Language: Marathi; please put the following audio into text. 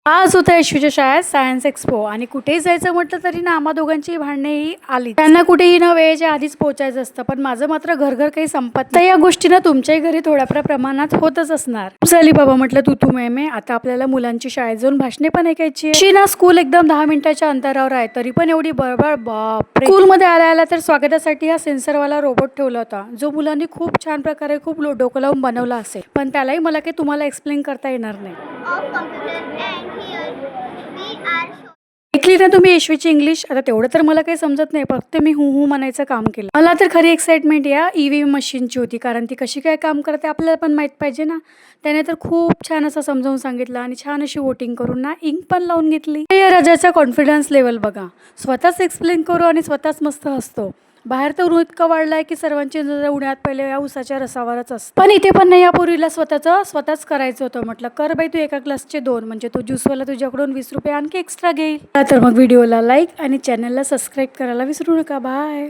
आज होतं यशूच्या शाळेत सायन्स एक्सपो आणि कुठेही जायचं म्हटलं तरी ना आम्हा दोघांची भांडणेही आली. त्यांना कुठेही ना वेळेच्या आधीच पोहोचायचं असतं, पण माझं मात्र घर घर काही संपत नाही. या गोष्टी ना तुमच्याही घरी थोड्या प्रमाणात होतच असणार. झाली बाबा म्हटलं तू मे आता आपल्याला मुलांची शाळेत जाऊन भाषणे पण ऐकायची. अशी ना स्कूल एकदम 10 मिनिटाच्या अंतरावर आहे, तरी पण एवढी बळबळ बापरे. स्कूलमध्ये आल्या तर स्वागतासाठी हा सेन्सरवाला रोबोट ठेवला होता, जो मुलांनी खूप छान प्रकारे खूप डोकं लावून बनवला असेल, पण त्यालाही मला काही तुम्हाला एक्सप्लेन करता येणार नाही. ऐकली ना तुम्ही यशवीची इंग्लिश? आता तेवढं तर मला काही समजत नाही, फक्त मी हू म्हणायचं काम केलं. मला तर खरी एक्साइटमेंट या ईव्हीएम मशीनची होती, कारण ती कशी काय काम करते आपल्याला पण माहित पाहिजे ना. त्याने तर खूप छान असं समजावून सांगितलं आणि छान अशी वोटिंग करून ना इंक पण लावून घेतली. या राजाचा कॉन्फिडन्स लेवल बघा, स्वतःच एक्सप्लेन करू आणि स्वतःच मस्त हसतो. बाहेर तर ऊन इतकं वाढलाय की सर्वांची नजर उन्हात पहिले या उसाच्या रसावरच असते. पण इथे पण नाही, या पोरीला स्वतःच करायचं होतं. म्हटलं कर बाई, तू एका ग्लासचे 2, म्हणजे तो ज्यूसवाला तुझ्याकडून 20 रुपये आणखी एक्स्ट्रा घेईल. तर मग व्हिडिओला लाईक आणि चॅनलला सबस्क्राईब करायला विसरू नका. बाय.